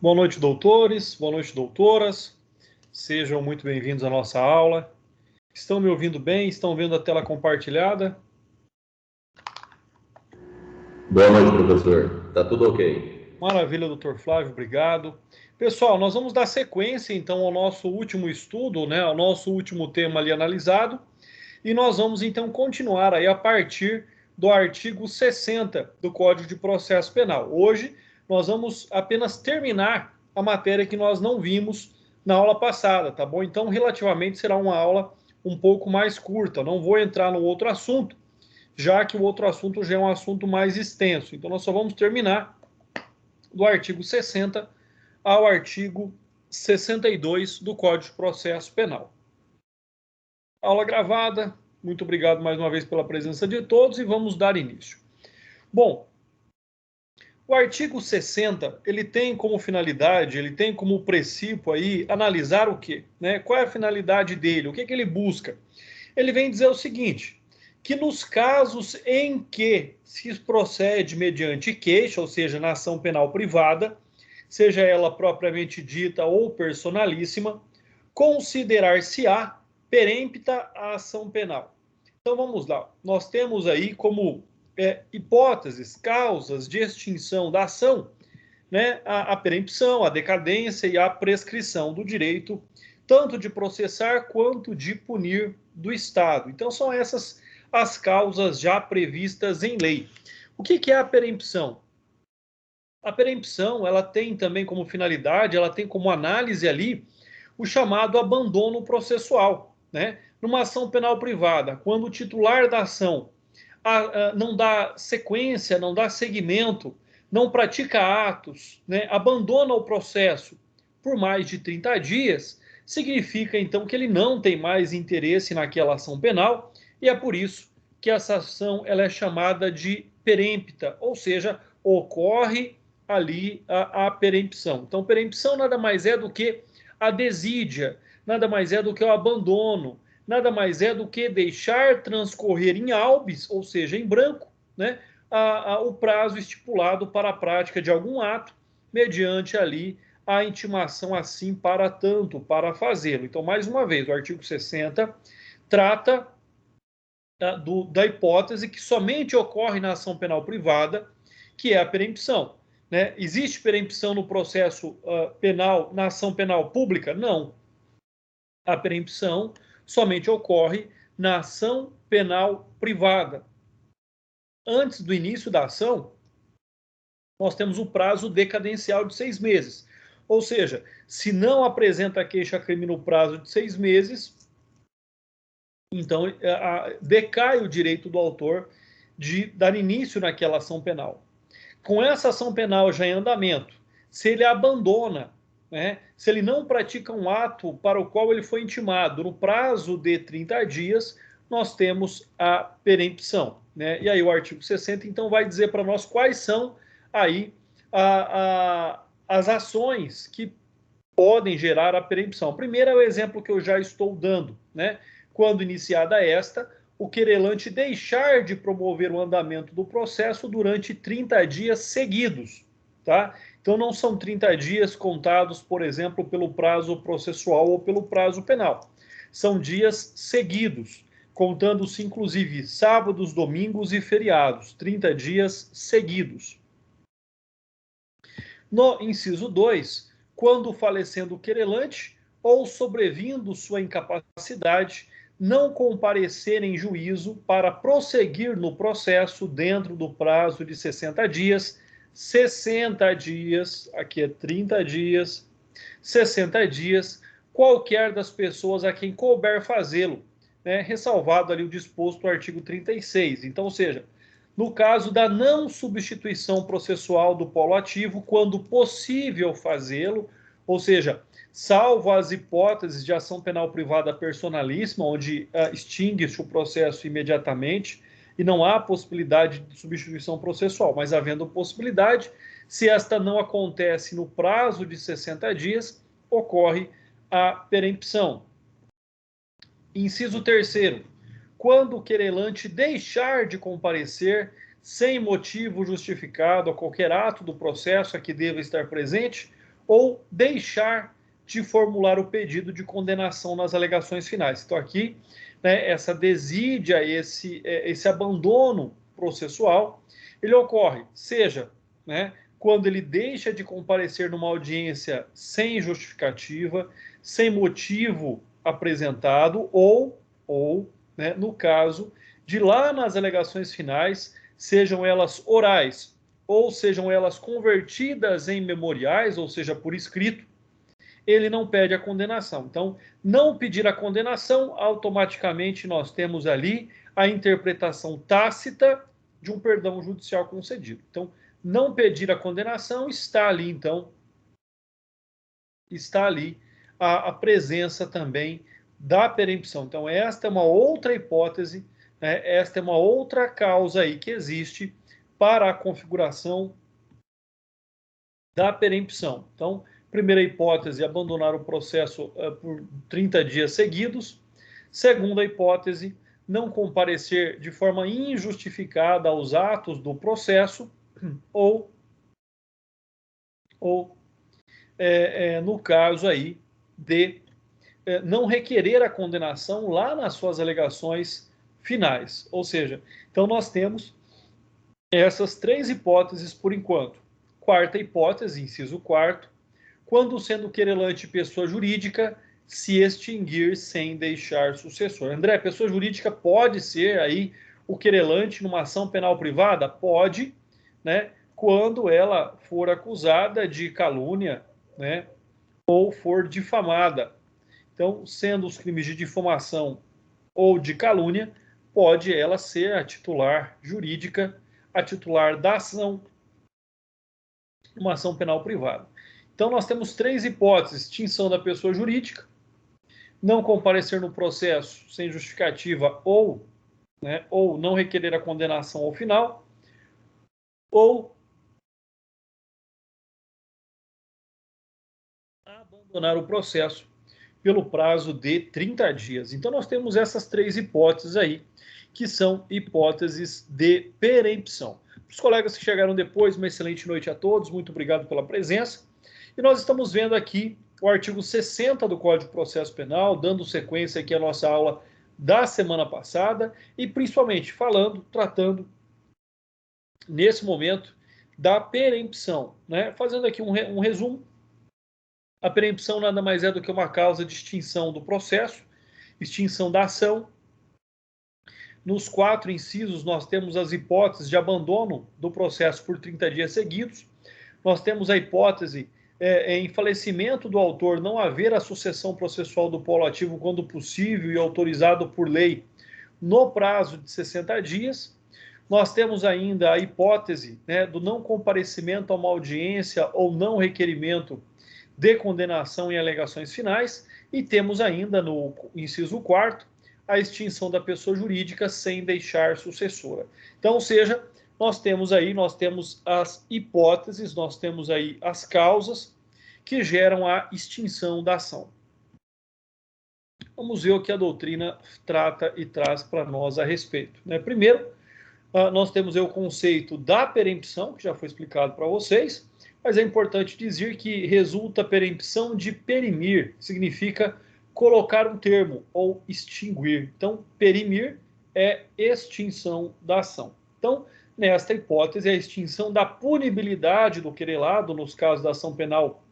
Boa noite, doutores, boa noite, doutoras. Sejam muito bem-vindos à nossa aula. Estão me ouvindo bem? Estão vendo a tela compartilhada? Boa noite, professor. Tá tudo ok? Maravilha, doutor Flávio, obrigado. Pessoal, nós vamos dar sequência, então, ao nosso último estudo, né, ao nosso último tema ali analisado, e nós vamos, então, continuar aí a partir do artigo 60 do Código de Processo Penal. Hoje, nós vamos apenas terminar a matéria que nós não vimos na aula passada, tá bom? Então, relativamente, será uma aula um pouco mais curta. Não vou entrar no outro assunto, já que o outro assunto já é um assunto mais extenso. Então, nós só vamos terminar do artigo 60 ao artigo 62 do Código de Processo Penal. Aula gravada. Muito obrigado mais uma vez pela presença de todos e vamos dar início. Bom, o artigo 60, ele tem como finalidade, ele tem como princípio aí analisar o quê? Né? Qual é a finalidade dele? O que ele busca? Ele vem dizer o seguinte, que nos casos em que se procede mediante queixa, ou seja, na ação penal privada, seja ela propriamente dita ou personalíssima, considerar-se-á perempta a ação penal. Então vamos lá, nós temos aí como hipóteses, causas de extinção da ação, né, a perempção, a decadência e a prescrição do direito, tanto de processar quanto de punir do Estado. Então são essas as causas já previstas em lei. O que é a perempção? A perempção, ela tem também como finalidade, ela tem como análise ali o chamado abandono processual, né? Numa ação penal privada, quando o titular da ação não dá sequência, não dá seguimento, não pratica atos, né? Abandona o processo por mais de 30 dias, significa então que ele não tem mais interesse naquela ação penal e é por isso que essa ação ela é chamada de perempta, ou seja, ocorre ali a perempção. Então, perempção nada mais é do que a desídia, nada mais é do que o abandono, nada mais é do que deixar transcorrer em albis, ou seja, em branco, né, o prazo estipulado para a prática de algum ato, mediante ali a intimação assim para tanto, para fazê-lo. Então, mais uma vez, o artigo 60 trata da hipótese que somente ocorre na ação penal privada, que é a perempção. Né? Existe perempção no processo penal, na ação penal pública? Não. A perempção somente ocorre na ação penal privada. Antes do início da ação, nós temos o prazo decadencial de 6 meses. Ou seja, se não apresenta queixa-crime no prazo de 6 meses, então decai o direito do autor de dar início naquela ação penal. Com essa ação penal já em andamento, se ele abandona, né, se ele não pratica um ato para o qual ele foi intimado no prazo de 30 dias, nós temos a perempção. Né? E aí o artigo 60, então, vai dizer para nós quais são aí as ações que podem gerar a perempção. Primeiro é o exemplo que eu já estou dando, né? Quando iniciada esta, o querelante deixar de promover o andamento do processo durante 30 dias seguidos, tá? Então não são 30 dias contados, por exemplo, pelo prazo processual ou pelo prazo penal. São dias seguidos, contando-se inclusive sábados, domingos e feriados, 30 dias seguidos. No inciso 2, quando falecendo o querelante ou sobrevindo sua incapacidade, não comparecer em juízo para prosseguir no processo dentro do prazo de 60 dias, 60 dias, aqui é 30 dias, 60 dias, qualquer das pessoas a quem couber fazê-lo, né? Ressalvado ali o disposto do artigo 36. Então, ou seja, no caso da não substituição processual do polo ativo, quando possível fazê-lo, ou seja, salvo as hipóteses de ação penal privada personalíssima, onde extingue-se o processo imediatamente e não há possibilidade de substituição processual, mas havendo possibilidade, se esta não acontece no prazo de 60 dias, ocorre a perempção. Inciso 3º, quando o querelante deixar de comparecer sem motivo justificado a qualquer ato do processo a que deva estar presente, ou deixar de formular o pedido de condenação nas alegações finais. Então, aqui, né, essa desídia, esse abandono processual, ele ocorre, seja, né, quando ele deixa de comparecer numa audiência sem justificativa, sem motivo apresentado, ou né, no caso de lá nas alegações finais, sejam elas orais ou sejam elas convertidas em memoriais, ou seja, por escrito, ele não pede a condenação. Então, não pedir a condenação, automaticamente nós temos ali a interpretação tácita de um perdão judicial concedido. Então, não pedir a condenação está ali, então, está ali a presença também da perempção. Então, esta é uma outra hipótese, né? Esta é uma outra causa aí que existe para a configuração da perempção. Então, primeira hipótese, abandonar o processo por 30 dias seguidos. Segunda hipótese, não comparecer de forma injustificada aos atos do processo ou no caso aí de não requerer a condenação lá nas suas alegações finais. Ou seja, então nós temos essas três hipóteses por enquanto. Quarta hipótese, inciso 4º, quando sendo querelante pessoa jurídica, se extinguir sem deixar sucessor. André, pessoa jurídica pode ser aí o querelante numa ação penal privada? Pode, né? Quando ela for acusada de calúnia, né? Ou for difamada. Então, sendo os crimes de difamação ou de calúnia, pode ela ser a titular jurídica, a titular da ação, uma ação penal privada. Então, nós temos três hipóteses: extinção da pessoa jurídica, não comparecer no processo sem justificativa ou não requerer a condenação ao final, ou abandonar o processo pelo prazo de 30 dias. Então, nós temos essas três hipóteses aí, que são hipóteses de perempção. Para os colegas que chegaram depois, uma excelente noite a todos, muito obrigado pela presença. E nós estamos vendo aqui o artigo 60 do Código de Processo Penal, dando sequência aqui à nossa aula da semana passada, e principalmente tratando, nesse momento, da perempção, né? Fazendo aqui um resumo. A perempção nada mais é do que uma causa de extinção do processo, extinção da ação. Nos 4 incisos, nós temos as hipóteses de abandono do processo por 30 dias seguidos. Nós temos a hipótese em falecimento do autor não haver a sucessão processual do polo ativo quando possível e autorizado por lei no prazo de 60 dias. Nós temos ainda a hipótese, né, do não comparecimento a uma audiência ou não requerimento de condenação em alegações finais, e temos ainda no inciso 4º a extinção da pessoa jurídica sem deixar sucessora. Então, ou seja, nós temos as hipóteses, nós temos aí as causas que geram a extinção da ação. Vamos ver o que a doutrina trata e traz para nós a respeito, né? Primeiro, nós temos aí o conceito da perempção, que já foi explicado para vocês, mas é importante dizer que resulta perempção de perimir, significa colocar um termo ou extinguir. Então, perimir é extinção da ação. Então, nesta hipótese, a extinção da punibilidade do querelado, nos casos da ação penal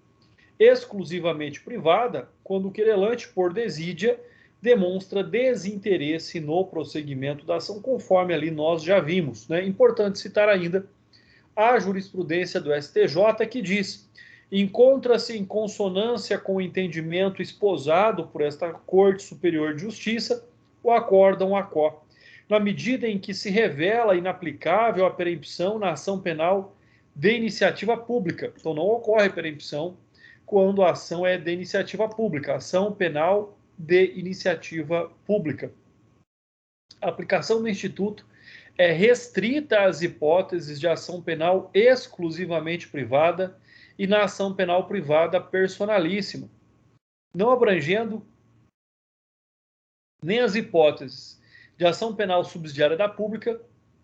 exclusivamente privada, quando o querelante, por desídia, demonstra desinteresse no prosseguimento da ação, conforme ali nós já vimos, né? Importante citar ainda a jurisprudência do STJ, que diz: encontra-se em consonância com o entendimento esposado por esta Corte Superior de Justiça o acórdão ACO, na medida em que se revela inaplicável a perempção na ação penal de iniciativa pública. Então, não ocorre perempção quando a ação é de iniciativa pública, ação penal de iniciativa pública. A aplicação do Instituto é restrita às hipóteses de ação penal exclusivamente privada e na ação penal privada personalíssima, não abrangendo nem as hipóteses de ação penal subsidiária da pública,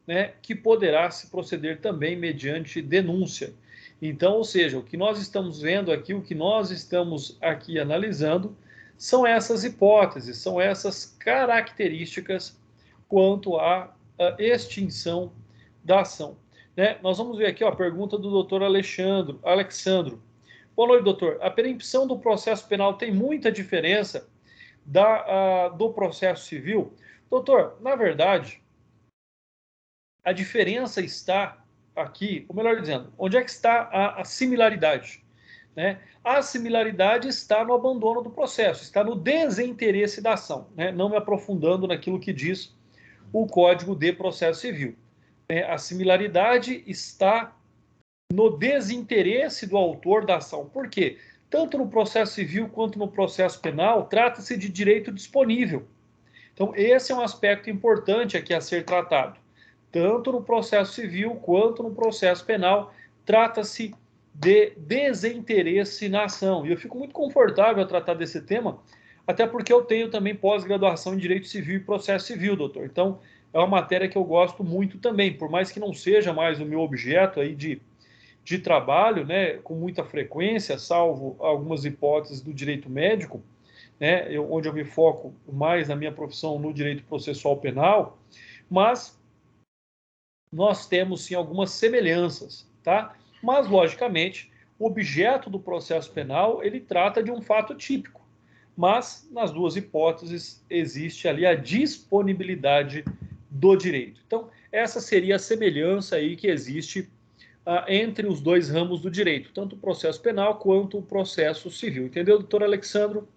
né, que poderá se proceder também mediante denúncia. Então, ou seja, o que nós estamos vendo aqui, o que nós estamos aqui analisando, são essas hipóteses, são essas características quanto à extinção da ação. Né? Nós vamos ver aqui ó, a pergunta do Dr. Alexandro. Boa noite, doutor. A perempção do processo penal tem muita diferença do processo civil? Doutor, na verdade, a diferença está aqui, ou melhor dizendo, onde é que está a similaridade? Né? A similaridade está no abandono do processo, está no desinteresse da ação, né? Não me aprofundando naquilo que diz o Código de Processo Civil. A similaridade está no desinteresse do autor da ação. Por quê? Tanto no processo civil quanto no processo penal, trata-se de direito disponível. Então, esse é um aspecto importante aqui a ser tratado. Tanto no processo civil quanto no processo penal, trata-se de desinteresse na ação. E eu fico muito confortável a tratar desse tema, até porque eu tenho também pós-graduação em Direito Civil e Processo Civil, doutor. Então, é uma matéria que eu gosto muito também, por mais que não seja mais o meu objeto aí de trabalho, né, com muita frequência, salvo algumas hipóteses do direito médico, né, onde eu me foco mais na minha profissão no direito processual penal, mas nós temos sim algumas semelhanças, tá? Mas, logicamente, o objeto do processo penal, ele trata de um fato típico, mas nas duas hipóteses existe ali a disponibilidade do direito. Então, essa seria a semelhança aí que existe entre os dois ramos do direito, tanto o processo penal quanto o processo civil. Entendeu, doutor Alexandro?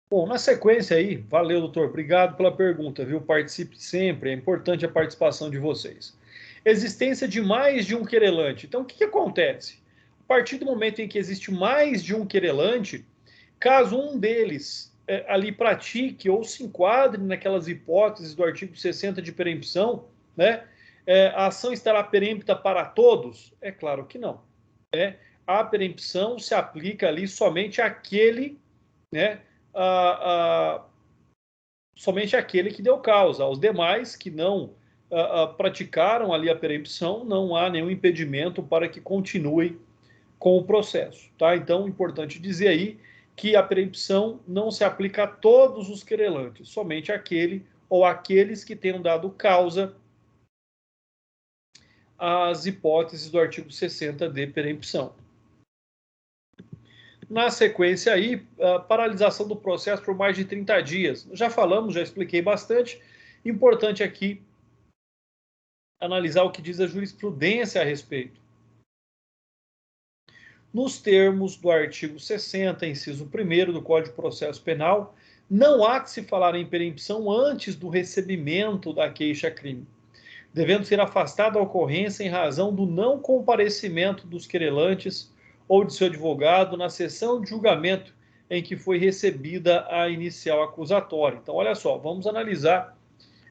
Bom, na sequência aí, valeu, doutor, obrigado pela pergunta, viu? Participe sempre, é importante a participação de vocês. Existência de mais de um querelante. Então, o que acontece? A partir do momento em que existe mais de um querelante, caso um deles ali pratique ou se enquadre naquelas hipóteses do artigo 60 de perempção, né? A ação estará perempta para todos? É claro que não. Né? A perempção se aplica ali somente àquele, né? Somente àquele que deu causa. Aos demais que não praticaram ali a perempção, não há nenhum impedimento para que continuem com o processo. Tá? Então, importante dizer aí que a perempção não se aplica a todos os querelantes, somente àquele ou àqueles que tenham dado causa às hipóteses do artigo 60 de perempção. Na sequência aí, a paralisação do processo por mais de 30 dias. Já falamos, já expliquei bastante. Importante aqui analisar o que diz a jurisprudência a respeito. Nos termos do artigo 60, inciso 1º do Código de Processo Penal, não há que se falar em perempção antes do recebimento da queixa-crime, devendo ser afastada a ocorrência em razão do não comparecimento dos querelantes ou de seu advogado na sessão de julgamento em que foi recebida a inicial acusatória. Então, olha só, vamos analisar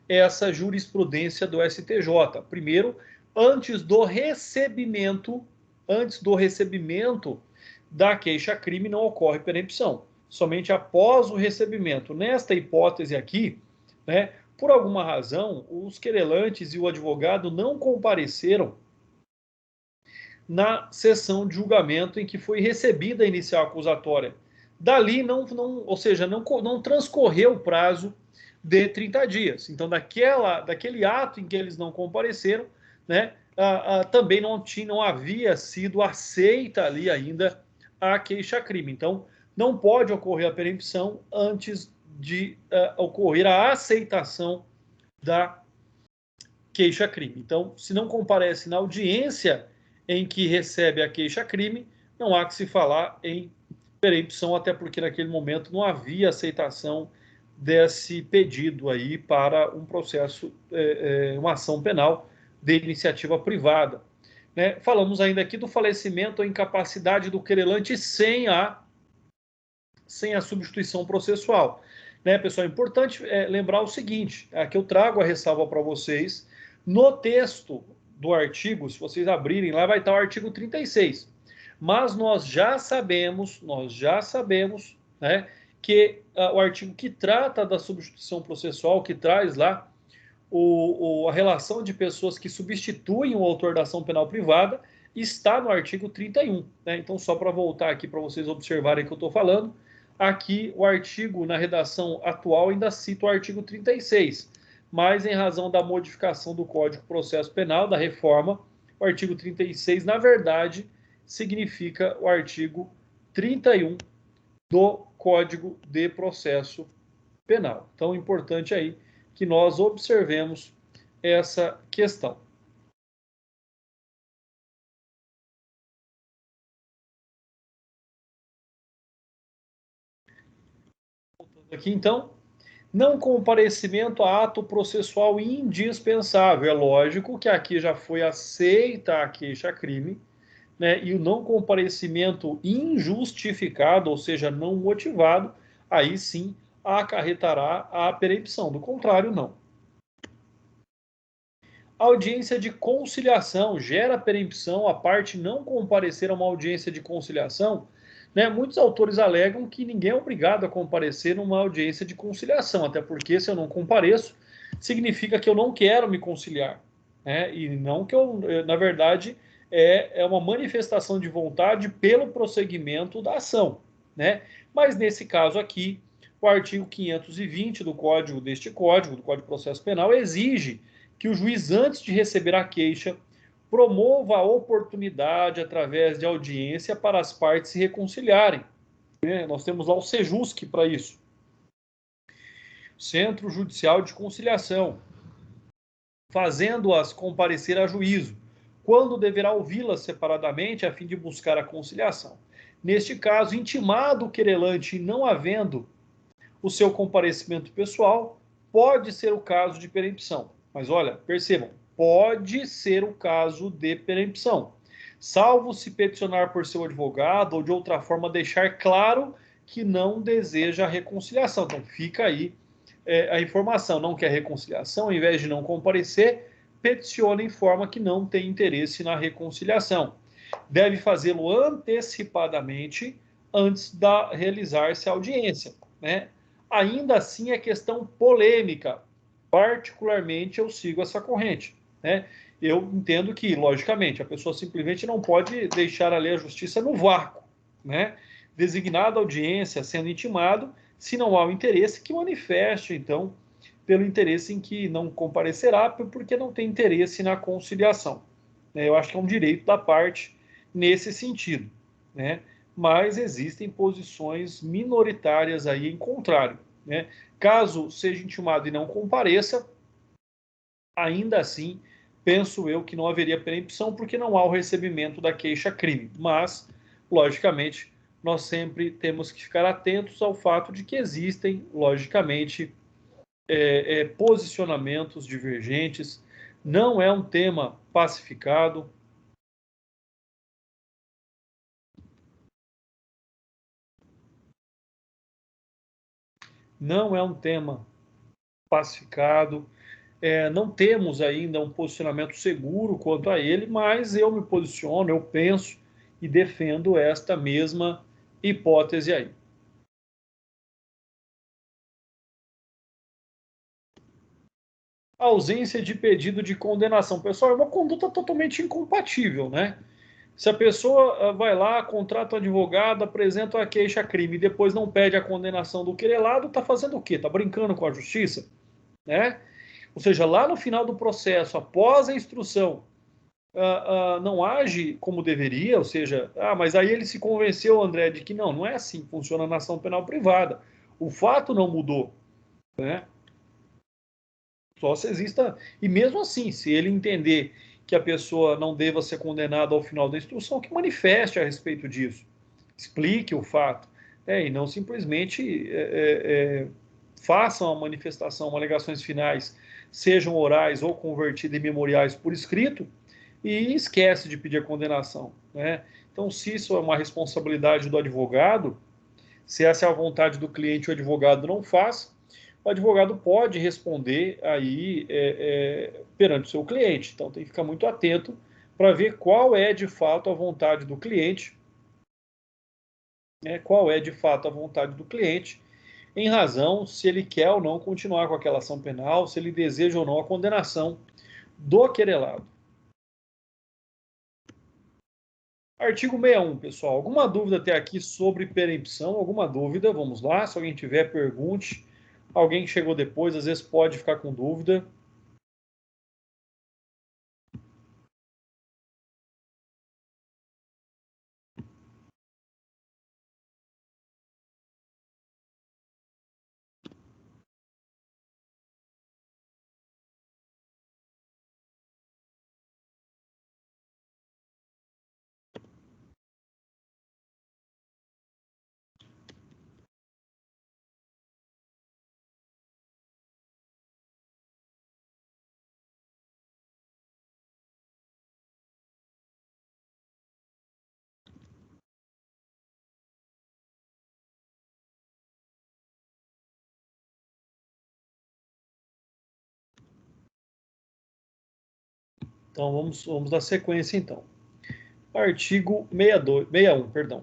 essa jurisprudência do STJ. Primeiro, antes do recebimento da queixa-crime não ocorre perempção. Somente após o recebimento. Nesta hipótese aqui, né, por alguma razão, os querelantes e o advogado não compareceram na sessão de julgamento em que foi recebida a inicial acusatória. Dali, ou seja, não transcorreu o prazo de 30 dias. Então, daquele ato em que eles não compareceram, né, também não havia sido aceita ali ainda a queixa-crime. Então, não pode ocorrer a perempção antes de ocorrer a aceitação da queixa-crime. Então, se não comparece na audiência em que recebe a queixa-crime, não há que se falar em perempção, até porque naquele momento não havia aceitação desse pedido aí para um processo, uma ação penal de iniciativa privada. Né? Falamos ainda aqui do falecimento ou incapacidade do querelante sem a substituição processual. Né, pessoal, é importante lembrar o seguinte, aqui eu trago a ressalva para vocês, no texto do artigo, se vocês abrirem lá, vai estar o artigo 36. Mas nós já sabemos, né, que o artigo que trata da substituição processual, que traz lá a relação de pessoas que substituem o autor da ação penal privada, está no artigo 31. Né? Então, só para voltar aqui para vocês observarem o que eu estou falando, aqui o artigo, na redação atual, ainda cita o artigo 36, mas em razão da modificação do Código de Processo Penal, da reforma, o artigo 36, na verdade, significa o artigo 31 do Código de Processo Penal. Então, é importante aí que nós observemos essa questão. Aqui, então, não comparecimento a ato processual indispensável. É lógico que aqui já foi aceita a queixa-crime, né? E o não comparecimento injustificado, ou seja, não motivado, aí sim acarretará a perempção. Do contrário, não. A audiência de conciliação gera perempção a parte não comparecer a uma audiência de conciliação. Né? Muitos autores alegam que ninguém é obrigado a comparecer numa audiência de conciliação, até porque se eu não compareço, significa que eu não quero me conciliar. Né? E não que eu, na verdade, é uma manifestação de vontade pelo prosseguimento da ação. Né? Mas nesse caso aqui, o artigo 520 do Código, do Código de Processo Penal, exige que o juiz, antes de receber a queixa, promova a oportunidade, através de audiência, para as partes se reconciliarem. Nós temos lá o Sejusc para isso. Centro Judicial de Conciliação, fazendo-as comparecer a juízo, quando deverá ouvi-las separadamente, a fim de buscar a conciliação. Neste caso, intimado o querelante não havendo o seu comparecimento pessoal, pode ser o caso de perempção. Mas olha, percebam, pode ser o caso de perempção, salvo se peticionar por seu advogado ou de outra forma deixar claro que não deseja a reconciliação. Então fica aí a informação, não quer reconciliação, ao invés de não comparecer, peticiona em forma que não tem interesse na reconciliação. Deve fazê-lo antecipadamente antes da realizar-se a audiência, né? Ainda assim é questão polêmica. Particularmente eu sigo essa corrente. Né? Eu entendo que, logicamente, a pessoa simplesmente não pode deixar a lei e a justiça no vácuo. Né? Designada a audiência, sendo intimado, se não há o interesse, que manifeste, então, pelo interesse em que não comparecerá, porque não tem interesse na conciliação. Eu acho que é um direito da parte nesse sentido. Né? Mas existem posições minoritárias aí em contrário. Né? Caso seja intimado e não compareça, ainda assim, penso eu que não haveria perempção, porque não há o recebimento da queixa-crime. Mas, logicamente, nós sempre temos que ficar atentos ao fato de que existem, logicamente, posicionamentos divergentes. Não é um tema pacificado. Não é um tema pacificado. Não temos ainda um posicionamento seguro quanto a ele, mas eu me posiciono, eu penso e defendo esta mesma hipótese aí. A ausência de pedido de condenação. Pessoal, é uma conduta totalmente incompatível, né? Se a pessoa vai lá, contrata um advogado, apresenta a queixa-crime e depois não pede a condenação do querelado, está fazendo o quê? Está brincando com a justiça? Né? Ou seja, lá no final do processo, após a instrução, não age como deveria, ou seja, mas aí ele se convenceu, André, de que não é assim que funciona na ação penal privada. O fato não mudou. Né? Só se exista. E mesmo assim, se ele entender que a pessoa não deva ser condenada ao final da instrução, que manifeste a respeito disso. Explique o fato. E não simplesmente façam a manifestação, alegações finais, sejam orais ou convertidas em memoriais por escrito, e esquece de pedir a condenação. Né? Então, se isso é uma responsabilidade do advogado, se essa é a vontade do cliente, o advogado não faz, o advogado pode responder aí perante o seu cliente. Então, tem que ficar muito atento para ver qual é de fato a vontade do cliente, qual é de fato a vontade do cliente, em razão se ele quer ou não continuar com aquela ação penal, se ele deseja ou não a condenação do querelado. Artigo 61, pessoal. Alguma dúvida até aqui sobre perempção? Alguma dúvida? Vamos lá. Se alguém tiver, pergunte. Alguém que chegou depois, às vezes pode ficar com dúvida. Então, vamos dar sequência, então. Artigo 61, perdão.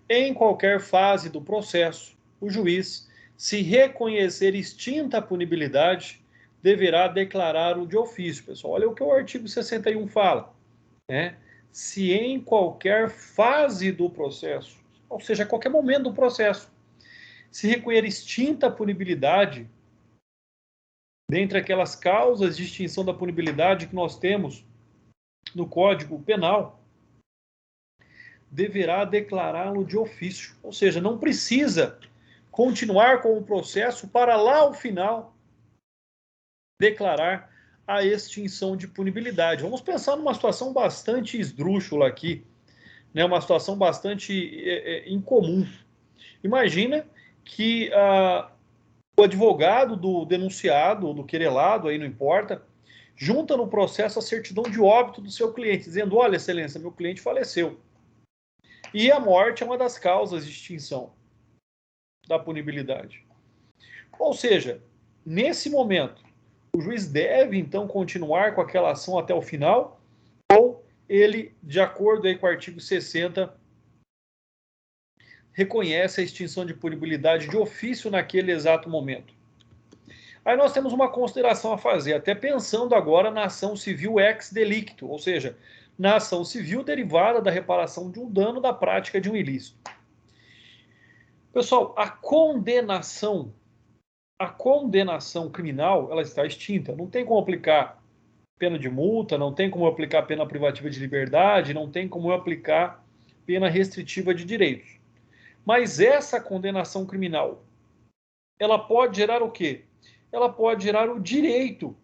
Em qualquer fase do processo, o juiz, se reconhecer extinta a punibilidade, deverá declarar-o de ofício, pessoal. Olha o que o artigo 61 fala, né? Se em qualquer fase do processo, ou seja, a qualquer momento do processo, se reconhecer extinta a punibilidade, dentre aquelas causas de extinção da punibilidade que nós temos no Código Penal, deverá declará-lo de ofício. Ou seja, não precisa continuar com o processo para lá ao final declarar a extinção de punibilidade. Vamos pensar numa situação bastante esdrúxula aqui, né? Uma situação bastante incomum. Imagina que o advogado do denunciado, ou do querelado, aí não importa, junta no processo a certidão de óbito do seu cliente, dizendo: olha, excelência, meu cliente faleceu. E a morte é uma das causas de extinção da punibilidade. Ou seja, nesse momento, o juiz deve, então, continuar com aquela ação até o final, ou ele, de acordo aí com o artigo 60, reconhece a extinção de punibilidade de ofício naquele exato momento. Aí nós temos uma consideração a fazer, até pensando agora na ação civil ex delicto, ou seja, na ação civil derivada da reparação de um dano da prática de um ilícito. Pessoal, a condenação criminal, ela está extinta. Não tem como aplicar pena de multa, não tem como aplicar pena privativa de liberdade, não tem como aplicar pena restritiva de direitos. Mas essa condenação criminal, ela pode gerar o quê? Ela pode gerar o direito.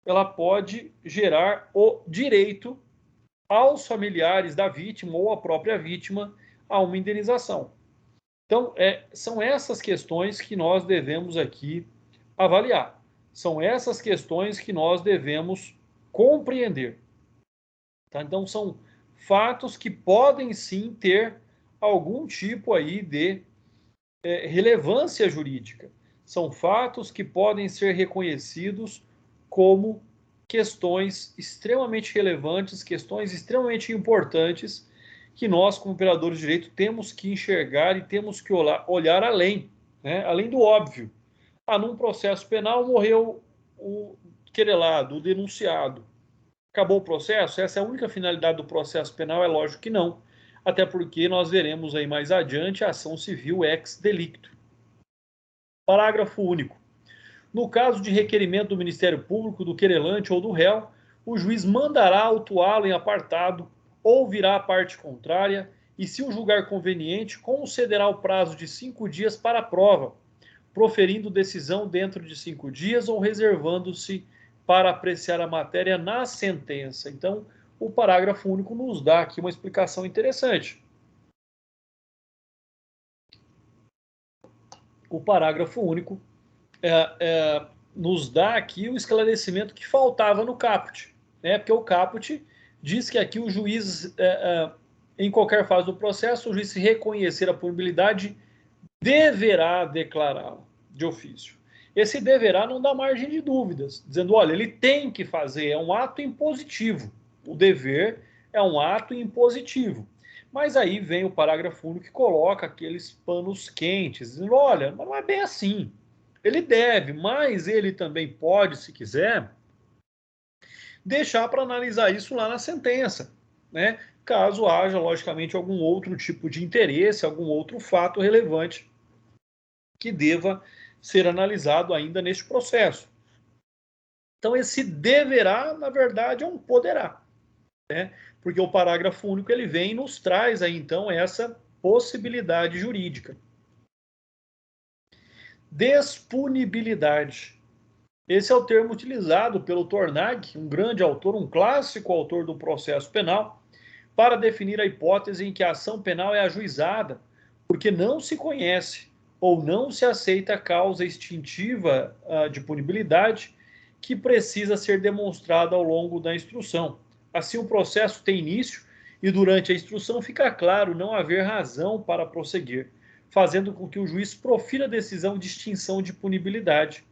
Ela pode gerar o direito aos familiares da vítima ou à própria vítima a uma indenização. Então, são essas questões que nós devemos aqui avaliar. São essas questões que nós devemos compreender. Tá? Então, são fatos que podem sim ter algum tipo aí de relevância jurídica. São fatos que podem ser reconhecidos como questões extremamente relevantes, questões extremamente importantes, que nós, como operadores de direito, temos que enxergar e temos que olhar além, né? Além do óbvio. Num processo penal morreu o querelado, o denunciado. Acabou o processo? Essa é a única finalidade do processo penal? É lógico que não. Até porque nós veremos aí mais adiante a ação civil ex delicto. Parágrafo único. No caso de requerimento do Ministério Público, do querelante ou do réu, o juiz mandará autuá-lo em apartado, ouvirá a parte contrária e, se o julgar conveniente, concederá o prazo de 5 dias para a prova, proferindo decisão dentro de 5 dias ou reservando-se para apreciar a matéria na sentença. Então, o parágrafo único nos dá aqui uma explicação interessante. O parágrafo único nos dá aqui o esclarecimento que faltava no caput, né? Porque o caput diz que aqui o juiz, em qualquer fase do processo, o juiz, se reconhecer a punibilidade, deverá declará-la de ofício. Esse deverá não dá margem de dúvidas, dizendo, olha, ele tem que fazer, é um ato impositivo. O dever é um ato impositivo. Mas aí vem o parágrafo único que coloca aqueles panos quentes, dizendo, olha, mas não é bem assim. Ele deve, mas ele também pode, se quiser, deixar para analisar isso lá na sentença, né? Caso haja, logicamente, algum outro tipo de interesse, algum outro fato relevante que deva ser analisado ainda neste processo. Então, esse deverá, na verdade, é um poderá, né? Porque o parágrafo único ele vem e nos traz aí, então, essa possibilidade jurídica. Disponibilidade. Esse é o termo utilizado pelo Tornag, um grande autor, um clássico autor do processo penal, para definir a hipótese em que a ação penal é ajuizada, porque não se conhece ou não se aceita a causa extintiva de punibilidade que precisa ser demonstrada ao longo da instrução. Assim, o processo tem início e durante a instrução fica claro não haver razão para prosseguir, fazendo com que o juiz profira a decisão de extinção de punibilidade.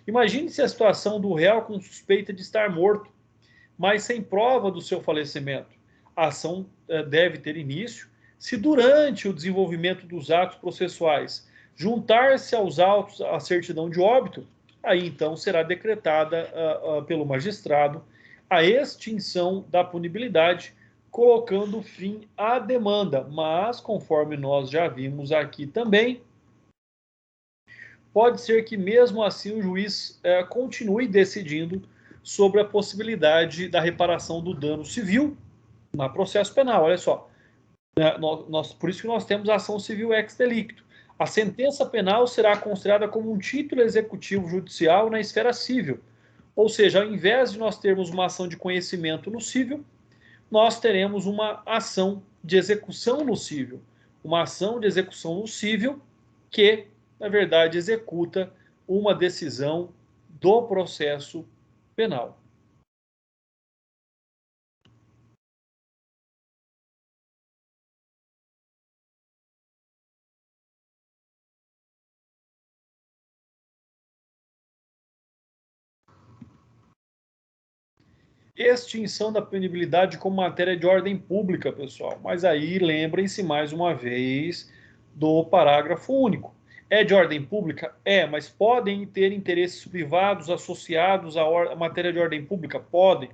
Imagine-se a situação do réu com suspeita de estar morto, mas sem prova do seu falecimento. A ação deve ter início se durante o desenvolvimento dos atos processuais juntar-se aos autos a certidão de óbito, aí então será decretada pelo magistrado a extinção da punibilidade, colocando fim à demanda. Mas, conforme nós já vimos aqui também, pode ser que mesmo assim o juiz continue decidindo sobre a possibilidade da reparação do dano civil no processo penal. Olha só, por isso que nós temos a ação civil ex delicto. A sentença penal será considerada como um título executivo judicial na esfera civil. Ou seja, ao invés de nós termos uma ação de conhecimento no civil, nós teremos uma ação de execução no civil. Uma ação de execução no civil que, na verdade, executa uma decisão do processo penal. Extinção da punibilidade como matéria de ordem pública, pessoal. Mas aí lembrem-se mais uma vez do parágrafo único. É de ordem pública? É, mas podem ter interesses privados associados à matéria de ordem pública? Podem.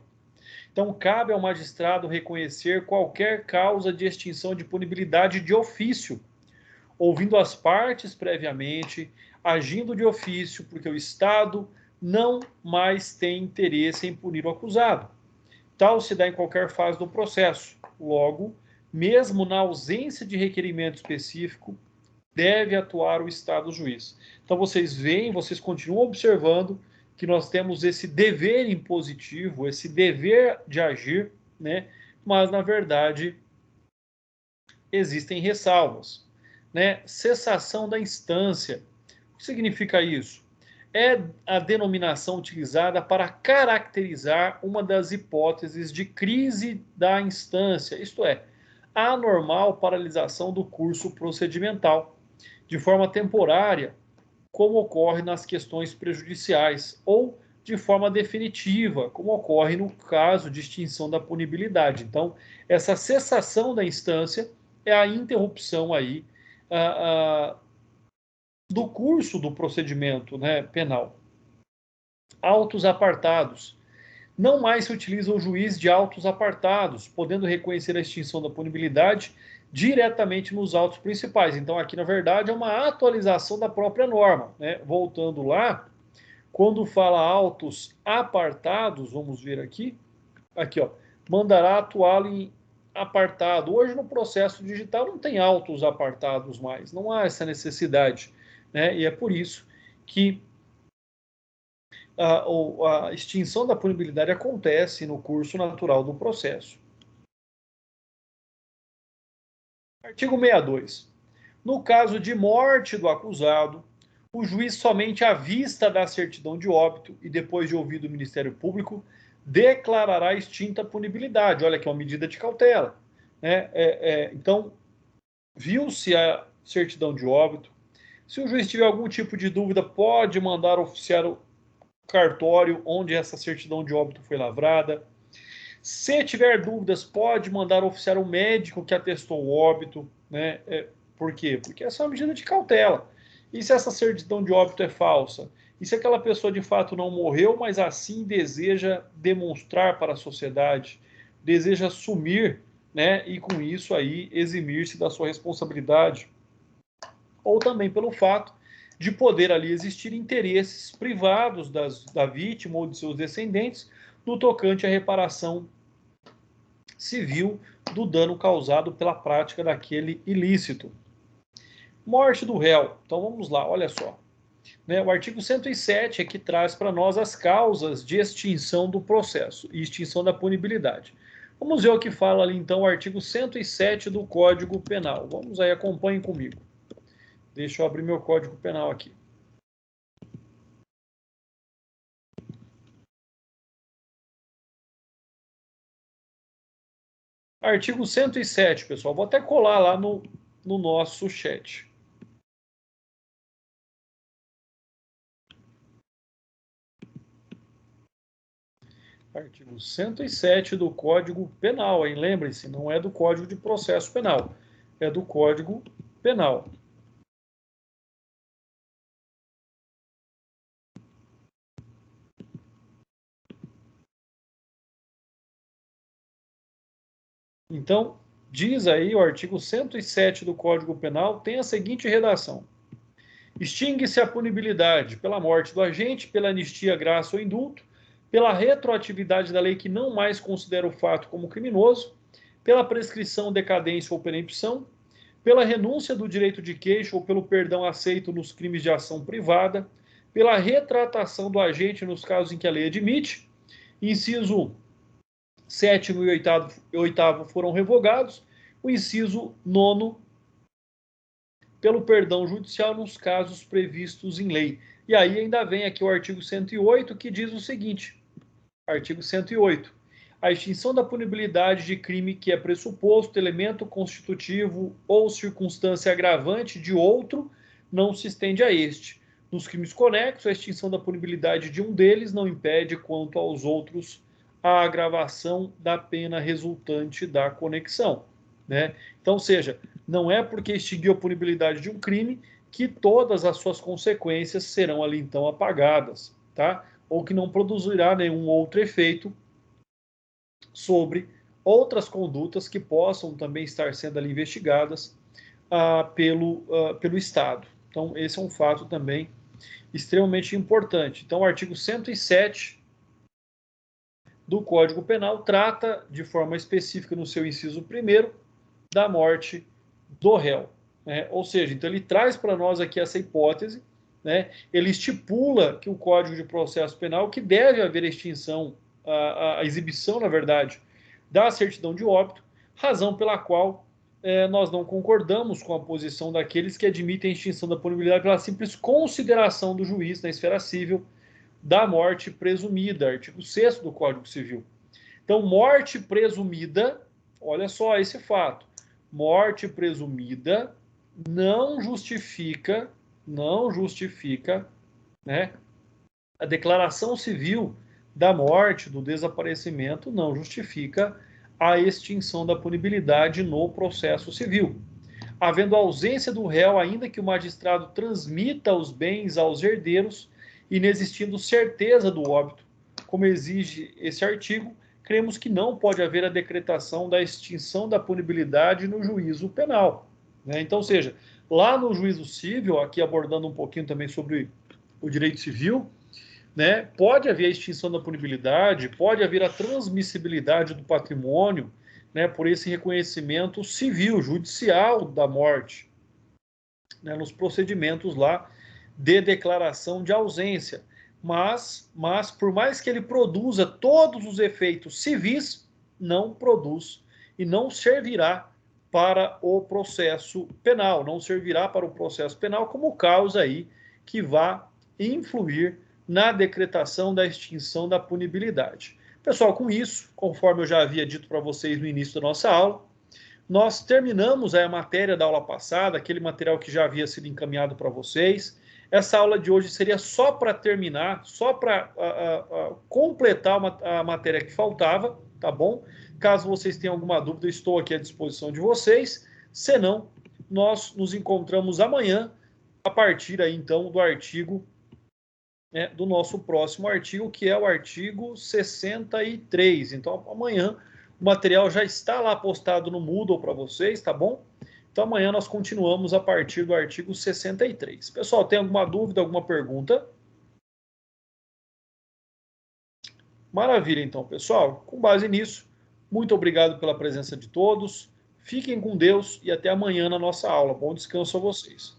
Então, cabe ao magistrado reconhecer qualquer causa de extinção de punibilidade de ofício, ouvindo as partes previamente, agindo de ofício, porque o Estado não mais tem interesse em punir o acusado. Tal se dá em qualquer fase do processo. Logo, mesmo na ausência de requerimento específico, deve atuar o Estado juiz. Então, vocês veem, vocês continuam observando que nós temos esse dever impositivo, esse dever de agir, né? Mas, na verdade, existem ressalvas, né? Cessação da instância. O que significa isso? É a denominação utilizada para caracterizar uma das hipóteses de crise da instância, isto é, a anormal paralisação do curso procedimental, de forma temporária, como ocorre nas questões prejudiciais, ou de forma definitiva, como ocorre no caso de extinção da punibilidade. Então, essa cessação da instância é a interrupção aí do curso do procedimento, né, penal. Autos apartados. Não mais se utiliza o juiz de autos apartados, podendo reconhecer a extinção da punibilidade diretamente nos autos principais. Então, aqui, na verdade, é uma atualização da própria norma, né? Voltando lá, quando fala autos apartados, vamos ver aqui, ó, mandará atuá-lo em apartado. Hoje, no processo digital, não tem autos apartados mais, não há essa necessidade, né? E é por isso que a extinção da punibilidade acontece no curso natural do processo. Artigo 62. No caso de morte do acusado, o juiz somente à vista da certidão de óbito e depois de ouvido o Ministério Público, declarará extinta a punibilidade. Olha que é uma medida de cautela, né? Então, viu-se a certidão de óbito. Se o juiz tiver algum tipo de dúvida, pode mandar oficiar o cartório onde essa certidão de óbito foi lavrada. Se tiver dúvidas, pode mandar oficiar o médico que atestou o óbito, né? Por quê? Porque essa é uma medida de cautela. E se essa certidão de óbito é falsa? E se aquela pessoa de fato não morreu, mas assim deseja demonstrar para a sociedade, deseja assumir, né? E com isso aí eximir-se da sua responsabilidade? Ou também pelo fato de poder ali existir interesses privados da vítima ou de seus descendentes no tocante à reparação civil do dano causado pela prática daquele ilícito. Morte do réu. Então vamos lá, olha só. Né, o artigo 107 é que traz para nós as causas de extinção do processo e extinção da punibilidade. Vamos ver o que fala ali então o artigo 107 do Código Penal. Vamos aí, acompanhem comigo. Deixa eu abrir meu Código Penal aqui. Artigo 107, pessoal. Vou até colar lá no nosso chat. Artigo 107 do Código Penal, hein? Lembrem-se, não é do Código de Processo Penal, é do Código Penal. Então, diz aí o artigo 107 do Código Penal, tem a seguinte redação: extingue-se a punibilidade pela morte do agente, pela anistia, graça ou indulto, pela retroatividade da lei que não mais considera o fato como criminoso, pela prescrição, decadência ou perempção, pela renúncia do direito de queixa ou pelo perdão aceito nos crimes de ação privada, pela retratação do agente nos casos em que a lei admite, inciso 7º e 8º foram revogados, o inciso 9º pelo perdão judicial nos casos previstos em lei. E aí ainda vem aqui o artigo 108, que diz o seguinte, artigo 108, a extinção da punibilidade de crime que é pressuposto, elemento constitutivo ou circunstância agravante de outro não se estende a este. Nos crimes conexos, a extinção da punibilidade de um deles não impede, quanto aos outros, a agravação da pena resultante da conexão. Né? Então, ou seja, não é porque extinguiu a punibilidade de um crime que todas as suas consequências serão ali então apagadas, tá? Ou que não produzirá nenhum outro efeito sobre outras condutas que possam também estar sendo ali investigadas pelo Estado. Então, esse é um fato também extremamente importante. Então, o artigo 107 do Código Penal trata de forma específica no seu inciso 1º da morte do réu. Né? Ou seja, então ele traz para nós aqui essa hipótese, né? Ele estipula que o Código de Processo Penal que deve haver extinção, a exibição, na verdade, da certidão de óbito, razão pela qual nós não concordamos com a posição daqueles que admitem a extinção da punibilidade pela simples consideração do juiz na esfera civil da morte presumida, artigo 6º do Código Civil. Então, morte presumida, olha só esse fato, morte presumida não justifica, né, a declaração civil da morte, do desaparecimento, não justifica a extinção da punibilidade no processo civil. Havendo ausência do réu, ainda que o magistrado transmita os bens aos herdeiros, inexistindo certeza do óbito, como exige esse artigo, cremos que não pode haver a decretação da extinção da punibilidade no juízo penal. Né? Então, ou seja, lá no juízo civil, aqui abordando um pouquinho também sobre o direito civil, né, pode haver a extinção da punibilidade, pode haver a transmissibilidade do patrimônio, né, por esse reconhecimento civil, judicial da morte, né, nos procedimentos lá de declaração de ausência. Mas por mais que ele produza todos os efeitos civis, não produz e não servirá para o processo penal, não servirá para o processo penal como causa aí que vá influir na decretação da extinção da punibilidade. Pessoal, com isso, conforme eu já havia dito para vocês no início da nossa aula, nós terminamos a matéria da aula passada, aquele material que já havia sido encaminhado para vocês. Essa aula de hoje seria só para terminar, só para completar a matéria que faltava, tá bom? Caso vocês tenham alguma dúvida, eu estou aqui à disposição de vocês. Se não, nós nos encontramos amanhã, a partir aí, então, do artigo, do nosso próximo artigo, que é o artigo 63. Então, amanhã, o material já está lá postado no Moodle para vocês, tá bom? Então, amanhã nós continuamos a partir do artigo 63. Pessoal, tem alguma dúvida, alguma pergunta? Maravilha, então, pessoal. Com base nisso, muito obrigado pela presença de todos. Fiquem com Deus e até amanhã na nossa aula. Bom descanso a vocês.